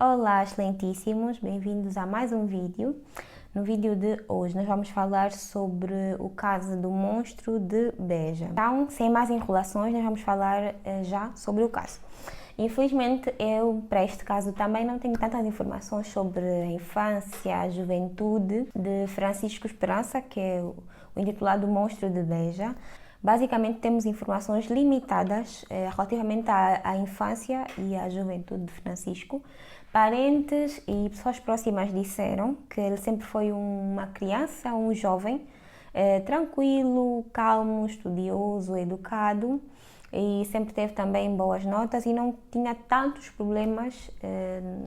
Olá, excelentíssimos, bem-vindos a mais um vídeo. No vídeo de hoje nós vamos falar sobre o caso do monstro de Beja. Então, sem mais enrolações, nós vamos falar já sobre o caso. Infelizmente, eu para este caso também não tenho tantas informações sobre a infância, a juventude de Francisco Esperança, que é o intitulado Monstro de Beja. Basicamente temos informações limitadas relativamente à infância e à juventude de Francisco. Parentes e pessoas próximas disseram que ele sempre foi uma criança, um jovem, tranquilo, calmo, estudioso, educado e sempre teve também boas notas e não tinha tantos problemas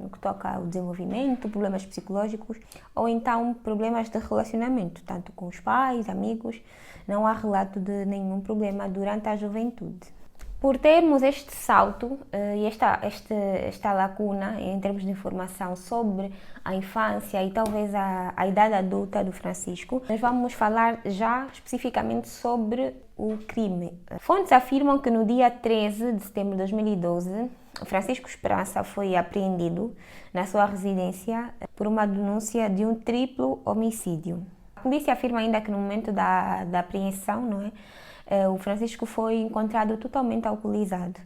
no que toca ao desenvolvimento, problemas psicológicos ou então problemas de relacionamento, tanto com os pais, amigos. Não há relato de nenhum problema durante a juventude. Por termos este salto e esta lacuna em termos de informação sobre a infância e talvez a idade adulta do Francisco, nós vamos falar já especificamente sobre o crime. Fontes afirmam que no dia 13 de setembro de 2012, Francisco Esperança foi apreendido na sua residência por uma denúncia de um triplo homicídio. A polícia afirma ainda que no momento da apreensão, não é? O Francisco foi encontrado totalmente alcoolizado.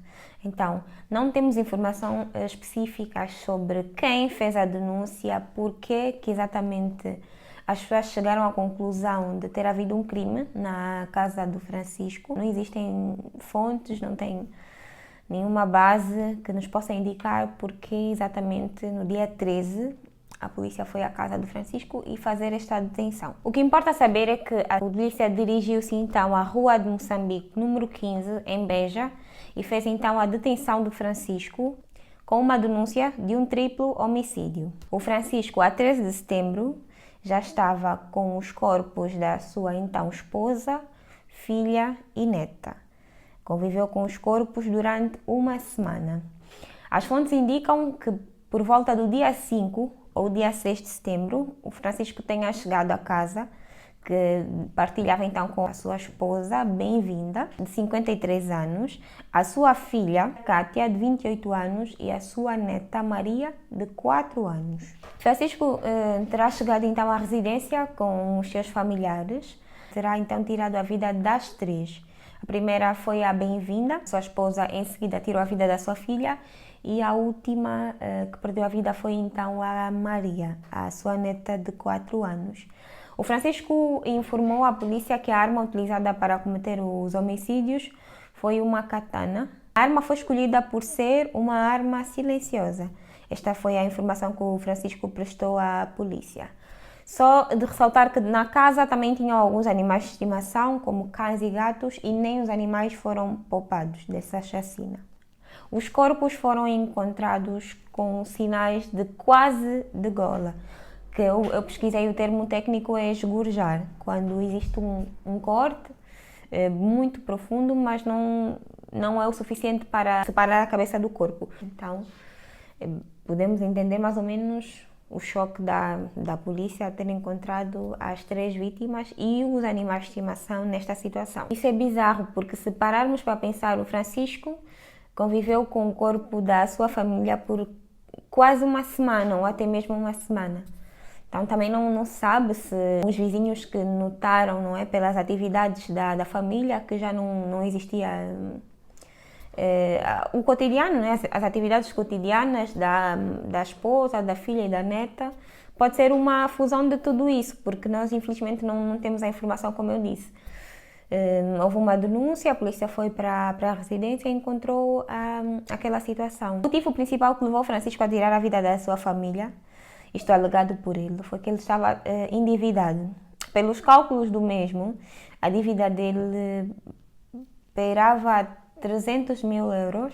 Então, não temos informação específica sobre quem fez a denúncia, por que exatamente as pessoas chegaram à conclusão de ter havido um crime na casa do Francisco. Não existem fontes, não tem nenhuma base que nos possa indicar porque exatamente no dia 13 a polícia foi à casa do Francisco e fazer esta detenção. O que importa saber é que a polícia dirigiu-se então à Rua de Moçambique, número 15, em Beja, e fez então a detenção do Francisco com uma denúncia de um triplo homicídio. O Francisco, a 13 de setembro, já estava com os corpos da sua então esposa, filha e neta. Conviveu com os corpos durante uma semana. As fontes indicam que por volta do dia 5 ou dia 6 de setembro, o Francisco tenha chegado à casa, que partilhava então com a sua esposa, Bem-vinda, de 53 anos, a sua filha, Kátia, de 28 anos, e a sua neta, Maria, de 4 anos. Francisco terá chegado então à residência com os seus familiares, terá então tirado a vida das três. A primeira foi a Bem-vinda, sua esposa em seguida tirou a vida da sua filha, e a última que perdeu a vida foi então a Maria, a sua neta de 4 anos. O Francisco informou à polícia que a arma utilizada para cometer os homicídios foi uma katana. A arma foi escolhida por ser uma arma silenciosa. Esta foi a informação que o Francisco prestou à polícia. Só de ressaltar que na casa também tinham alguns animais de estimação, como cães e gatos, e nem os animais foram poupados dessa chacina. Os corpos foram encontrados com sinais de quase de gola, que eu pesquisei, o termo técnico é esgorjar, quando existe um corte muito profundo, mas não é o suficiente para separar a cabeça do corpo. Então, podemos entender mais ou menos o choque da polícia a ter encontrado as três vítimas e os animais de estimação nesta situação. Isso é bizarro, porque se pararmos para pensar, o Francisco conviveu com o corpo da sua família por quase uma semana, ou até mesmo uma semana. Então também não se sabe se os vizinhos que notaram, não é, pelas atividades da família, que já não existia o cotidiano, né, as atividades cotidianas da esposa, da filha e da neta. Pode ser uma fusão de tudo isso, porque nós infelizmente não temos a informação, como eu disse. Houve uma denúncia, a polícia foi para a residência e encontrou aquela situação. O motivo principal que levou Francisco a tirar a vida da sua família, isto alegado por ele, foi que ele estava endividado. Pelos cálculos do mesmo, a dívida dele beirava 300 mil euros.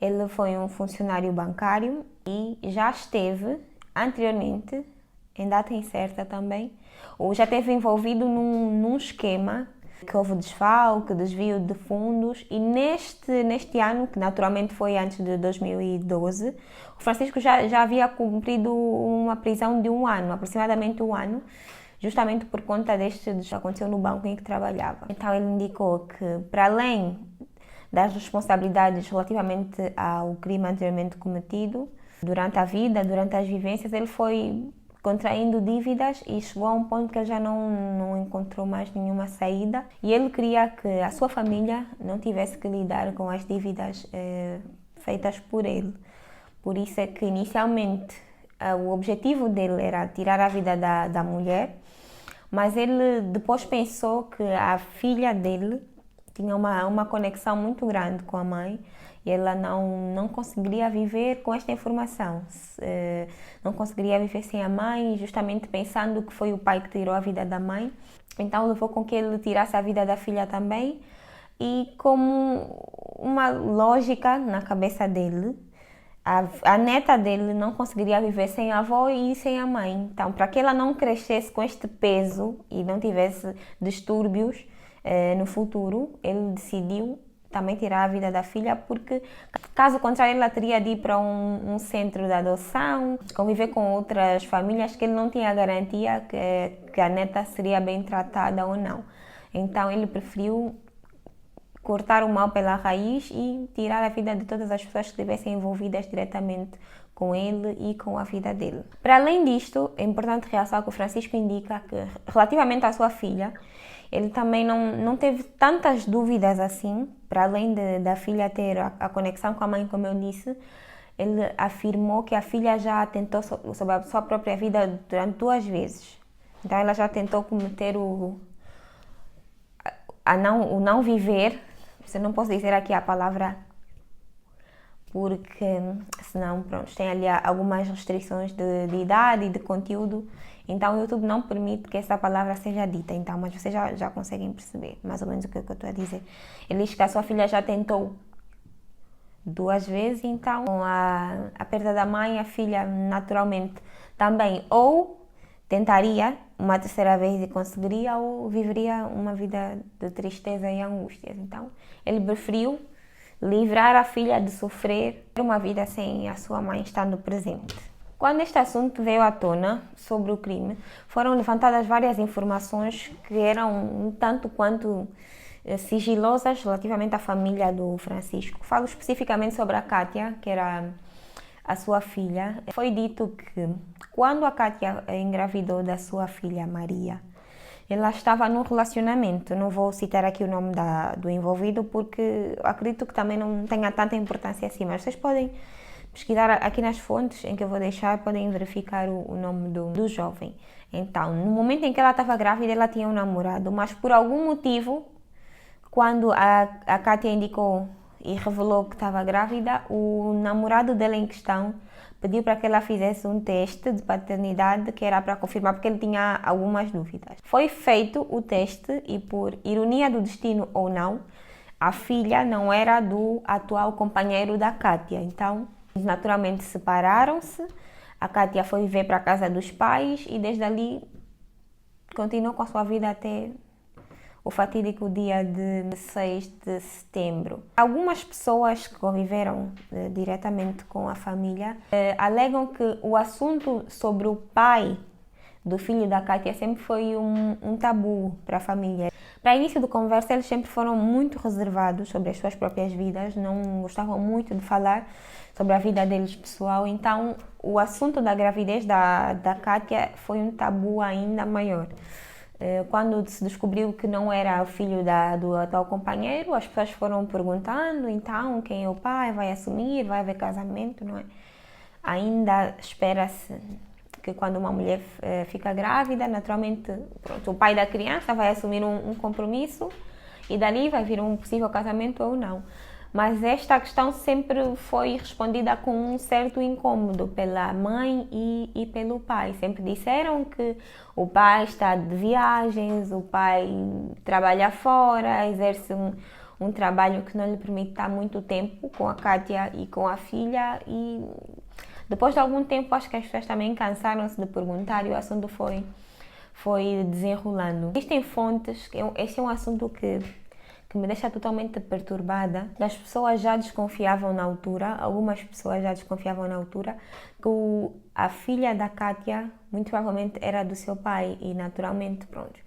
Ele foi um funcionário bancário e já esteve anteriormente, em data incerta também, ou já esteve envolvido num esquema que houve desfalque, desvio de fundos, e neste ano, que naturalmente foi antes de 2012, o Francisco já havia cumprido uma prisão de um ano, aproximadamente um ano, justamente por conta deste que aconteceu no banco em que trabalhava. Então ele indicou que, para além das responsabilidades relativamente ao crime anteriormente cometido, Durante a vida, durante as vivências, ele foi contraindo dívidas e chegou a um ponto que ele já não encontrou mais nenhuma saída. E ele queria que a sua família não tivesse que lidar com as dívidas feitas por ele. Por isso é que, inicialmente, o objetivo dele era tirar a vida da mulher, mas ele depois pensou que a filha dele tinha uma conexão muito grande com a mãe e ela não conseguiria viver com esta informação. Não conseguiria viver sem a mãe, justamente pensando que foi o pai que tirou a vida da mãe. Então levou com que ele tirasse a vida da filha também. E como uma lógica na cabeça dele, a neta dele não conseguiria viver sem a avó e sem a mãe. Então, para que ela não crescesse com este peso e não tivesse distúrbios no futuro, ele decidiu também tirar a vida da filha, porque caso contrário ela teria de ir para um centro de adoção, conviver com outras famílias que ele não tinha garantia que a neta seria bem tratada ou não. Então ele preferiu cortar o mal pela raiz e tirar a vida de todas as pessoas que estivessem envolvidas diretamente com ele e com a vida dele. Para além disto, é importante realçar que o Francisco indica que, relativamente à sua filha, ele também não teve tantas dúvidas assim, para além da filha ter a conexão com a mãe, como eu disse. Ele afirmou que a filha já tentou sobre a sua própria vida durante 2 vezes. Então ela já tentou cometer o não viver. Eu não posso dizer aqui a palavra porque senão, pronto, tem ali algumas restrições de idade e de conteúdo. Então o YouTube não permite que essa palavra seja dita. Então, mas vocês já conseguem perceber mais ou menos o que eu estou a dizer. Ele diz que a sua filha já tentou 2 vezes, então com a perda da mãe, a filha naturalmente também ou tentaria uma 3ª vez e conseguiria, ou viveria uma vida de tristeza e angústias. Então, ele preferiu livrar a filha de sofrer uma vida sem a sua mãe estando presente. Quando este assunto veio à tona sobre o crime, foram levantadas várias informações que eram um tanto quanto sigilosas relativamente à família do Francisco. Falo especificamente sobre a Kátia, que era a sua filha. Foi dito que quando a Kátia engravidou da sua filha Maria, ela estava num relacionamento. Não vou citar aqui o nome do envolvido porque acredito que também não tenha tanta importância assim, mas vocês podem pesquisar aqui nas fontes em que eu vou deixar, podem verificar o nome do jovem. Então, no momento em que ela estava grávida, ela tinha um namorado, mas por algum motivo, quando a Kátia indicou e revelou que estava grávida, o namorado dela em questão pediu para que ela fizesse um teste de paternidade que era para confirmar, porque ele tinha algumas dúvidas. Foi feito o teste e, por ironia do destino ou não, a filha não era do atual companheiro da Kátia. Então, eles naturalmente separaram-se, a Kátia foi viver para a casa dos pais e desde ali continuou com a sua vida até o fatídico dia de 6 de setembro. Algumas pessoas que conviveram diretamente com a família alegam que o assunto sobre o pai do filho da Kátia sempre foi um tabu para a família. Para início de conversa, eles sempre foram muito reservados sobre as suas próprias vidas, não gostavam muito de falar sobre a vida deles pessoal, então o assunto da gravidez da Kátia foi um tabu ainda maior. Quando se descobriu que não era o filho do atual companheiro, as pessoas foram perguntando, então, quem é o pai, vai assumir, vai haver casamento, não é? Ainda espera-se que quando uma mulher fica grávida, naturalmente, pronto, o pai da criança vai assumir um compromisso e dali vai vir um possível casamento ou não. Mas esta questão sempre foi respondida com um certo incômodo pela mãe e pelo pai. Sempre disseram que o pai está de viagens, o pai trabalha fora, exerce um trabalho que não lhe permite estar muito tempo com a Kátia e com a filha. E depois de algum tempo, acho que as pessoas também cansaram-se de perguntar e o assunto foi desenrolando. Existem fontes, este é um assunto que me deixa totalmente perturbada. As pessoas já desconfiavam na altura, algumas pessoas já desconfiavam na altura, que a filha da Kátia muito provavelmente era do seu pai e naturalmente, pronto,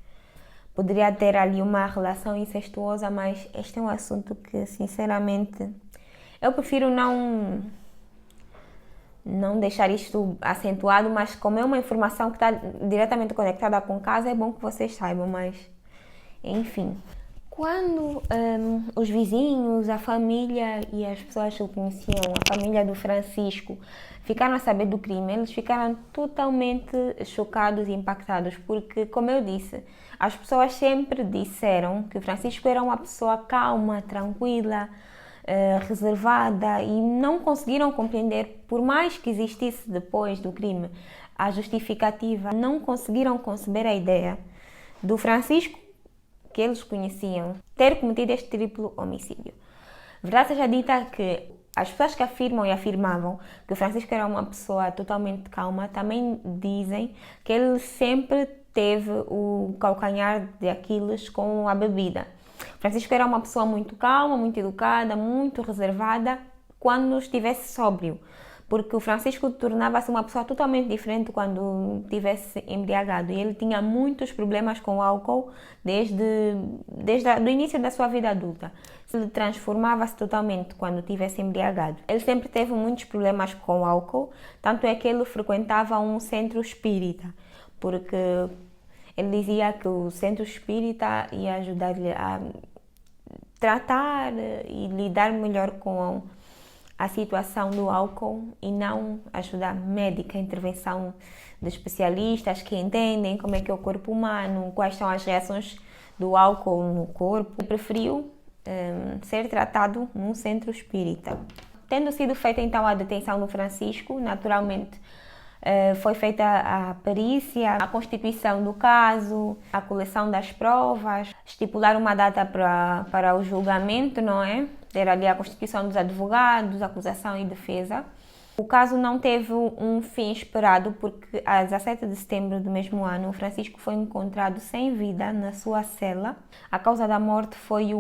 poderia ter ali uma relação incestuosa, mas este é um assunto que, sinceramente, eu prefiro não deixar isto acentuado, mas como é uma informação que está diretamente conectada com o caso, é bom que vocês saibam, mas enfim. Quando os vizinhos, a família e as pessoas que o conheciam, a família do Francisco, ficaram a saber do crime, eles ficaram totalmente chocados e impactados, porque, como eu disse, as pessoas sempre disseram que o Francisco era uma pessoa calma, tranquila, reservada, e não conseguiram compreender, por mais que existisse depois do crime a justificativa, não conseguiram conceber a ideia do Francisco que eles conheciam ter cometido este triplo homicídio. Verdade seja dita que as pessoas que afirmam e afirmavam que o Francisco era uma pessoa totalmente calma também dizem que ele sempre teve o calcanhar de Aquiles com a bebida. O Francisco era uma pessoa muito calma, muito educada, muito reservada quando estivesse sóbrio, porque o Francisco tornava-se uma pessoa totalmente diferente quando estivesse embriagado, e ele tinha muitos problemas com o álcool desde o início da sua vida adulta. Ele transformava-se totalmente quando estivesse embriagado. Ele sempre teve muitos problemas com o álcool, tanto é que ele frequentava um centro espírita, porque ele dizia que o centro espírita ia ajudar-lhe a tratar e lidar melhor com a situação do álcool e não ajuda médica, a intervenção de especialistas que entendem como é que é o corpo humano, quais são as reações do álcool no corpo. Ele preferiu ser tratado num centro espírita. Tendo sido feita então a detenção do Francisco, naturalmente foi feita a perícia, a constituição do caso, a coleção das provas, estipular uma data para o julgamento, não é? Ter ali a constituição dos advogados, acusação e defesa. O caso não teve um fim esperado porque a 17 de setembro do mesmo ano, o Francisco foi encontrado sem vida na sua cela. A causa da morte foi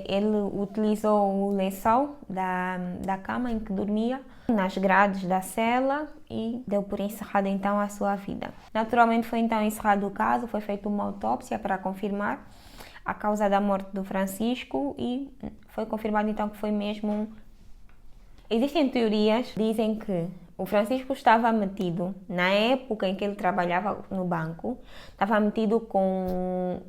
ele utilizou o lençol da cama em que dormia nas grades da cela e deu por encerrada então a sua vida. Naturalmente foi então encerrado o caso, foi feita uma autópsia para confirmar a causa da morte do Francisco e foi confirmado então que foi mesmo. Existem teorias que dizem que o Francisco estava metido, na época em que ele trabalhava no banco, estava metido com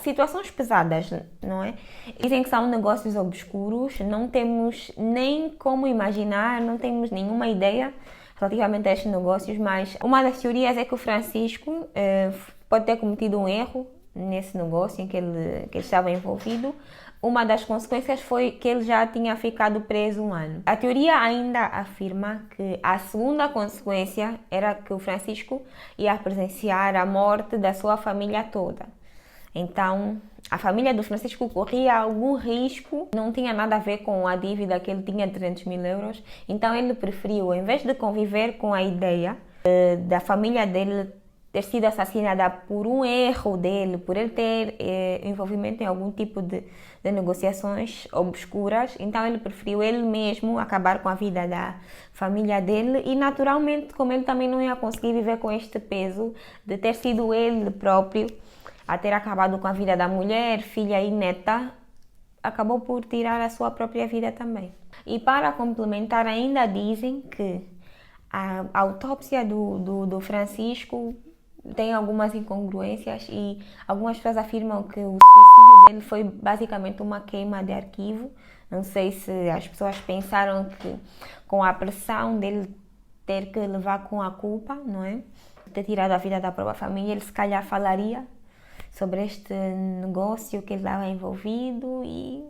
situações pesadas, não é? Dizem que são negócios obscuros, não temos nem como imaginar, não temos nenhuma ideia relativamente a estes negócios, mas uma das teorias é que o Francisco pode ter cometido um erro nesse negócio em que ele estava envolvido. Uma das consequências foi que ele já tinha ficado preso um ano. A teoria ainda afirma que a segunda consequência era que o Francisco ia presenciar a morte da sua família toda. Então, a família do Francisco corria algum risco, não tinha nada a ver com a dívida que ele tinha de 300 mil euros. Então, ele preferiu, em vez de conviver com a ideia da família dele ter sido assassinada por um erro dele, por ele ter envolvimento em algum tipo de negociações obscuras, então ele preferiu ele mesmo acabar com a vida da família dele e, naturalmente, como ele também não ia conseguir viver com este peso de ter sido ele próprio a ter acabado com a vida da mulher, filha e neta, acabou por tirar a sua própria vida também. E para complementar, ainda dizem que a autópsia do Francisco tem algumas incongruências e algumas pessoas afirmam que o suicídio dele foi basicamente uma queima de arquivo. Não sei se as pessoas pensaram que com a pressão dele ter que levar com a culpa, não é? Ter tirado a vida da própria família, ele se calhar falaria sobre este negócio que ele estava envolvido e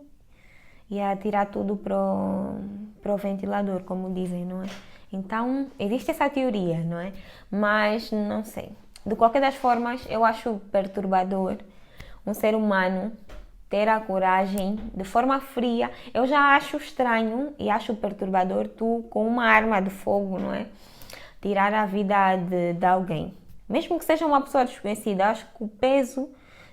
ia tirar tudo para o ventilador, como dizem, não é? Então, existe essa teoria, não é? Mas, não sei. De qualquer das formas, eu acho perturbador um ser humano ter a coragem, de forma fria. Eu já acho estranho e acho perturbador tu, com uma arma de fogo, não é? Tirar a vida de alguém. Mesmo que seja uma pessoa desconhecida, acho que o peso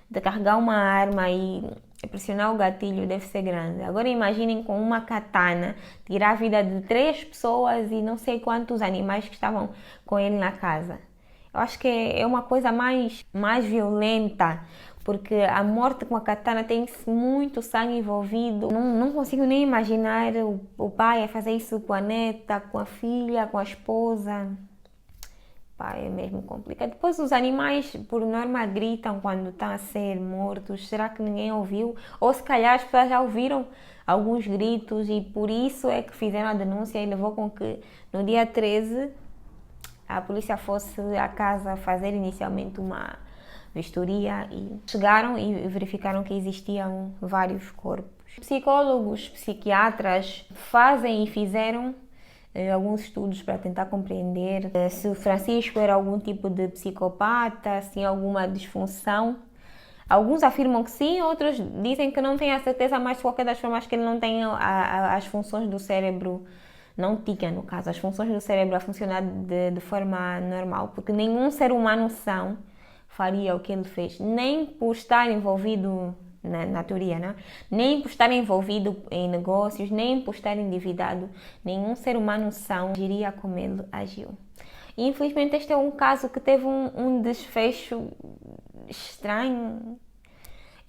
de carregar uma arma e pressionar o gatilho deve ser grande. Agora imaginem com uma katana tirar a vida de 3 pessoas e não sei quantos animais que estavam com ele na casa. Eu acho que é uma coisa mais violenta. porque a morte com a katana tem muito sangue envolvido. Não consigo nem imaginar o pai a fazer isso com a neta, com a filha, com a esposa. Pá, é mesmo complicado. Depois os animais, por norma, gritam quando estão a ser mortos. Será que ninguém ouviu? Ou se calhar as pessoas já ouviram alguns gritos e por isso é que fizeram a denúncia e levou com que no dia 13 a polícia fosse à casa fazer inicialmente uma vistoria e chegaram e verificaram que existiam vários corpos. Psicólogos, psiquiatras fazem e fizeram alguns estudos para tentar compreender se o Francisco era algum tipo de psicopata, se tinha alguma disfunção. Alguns afirmam que sim, outros dizem que não têm a certeza, mas de qualquer das formas que ele não tenha as funções do cérebro, não tinha no caso, as funções do cérebro a funcionar de forma normal, porque nenhum ser humano são faria o que ele fez, nem por estar envolvido na teoria, né? Nem por estar envolvido em negócios, nem por estar endividado, nenhum ser humano são agiria como ele agiu. E, infelizmente este é um caso que teve um desfecho estranho.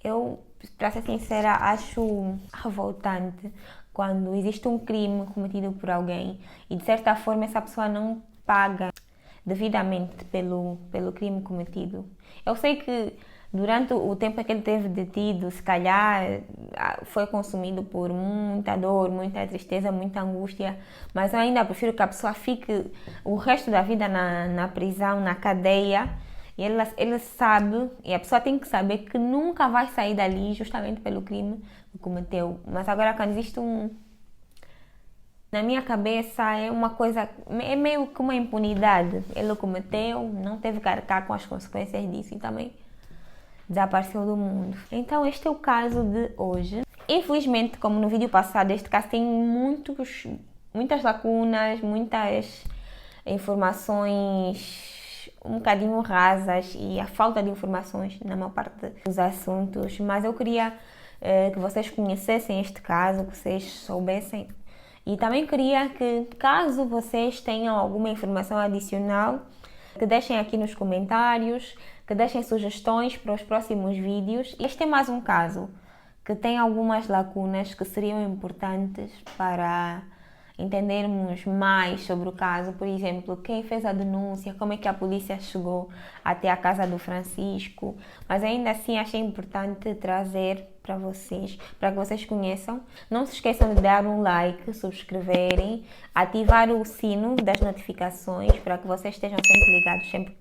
Eu, para ser sincera, acho revoltante quando existe um crime cometido por alguém e de certa forma essa pessoa não paga devidamente pelo crime cometido. Eu sei que durante o tempo em que ele teve detido, se calhar foi consumido por muita dor, muita tristeza, muita angústia, mas eu ainda prefiro que a pessoa fique o resto da vida na prisão, na cadeia, e ele sabe, e a pessoa tem que saber que nunca vai sair dali justamente pelo crime que cometeu. Mas agora quando existe na minha cabeça é uma coisa, é meio que uma impunidade. Ele cometeu, não teve que arcar com as consequências disso e também desapareceu do mundo. Então este é o caso de hoje. Infelizmente, como no vídeo passado, este caso tem muitas lacunas, muitas informações um bocadinho rasas e a falta de informações na maior parte dos assuntos, mas eu queria que vocês conhecessem este caso, que vocês soubessem. E também queria que, caso vocês tenham alguma informação adicional, que deixem aqui nos comentários, que deixem sugestões para os próximos vídeos. Este é mais um caso que tem algumas lacunas que seriam importantes para entendermos mais sobre o caso. Por exemplo, quem fez a denúncia, como é que a polícia chegou até a casa do Francisco. Mas ainda assim achei importante trazer para que vocês conheçam. Não se esqueçam de dar um like, subscreverem, ativar o sino das notificações para que vocês estejam sempre ligados sempre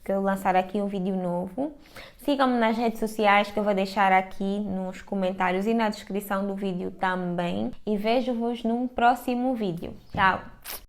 que eu lançar aqui um vídeo novo. Sigam-me nas redes sociais que eu vou deixar aqui nos comentários e na descrição do vídeo também. E vejo-vos num próximo vídeo. Tchau!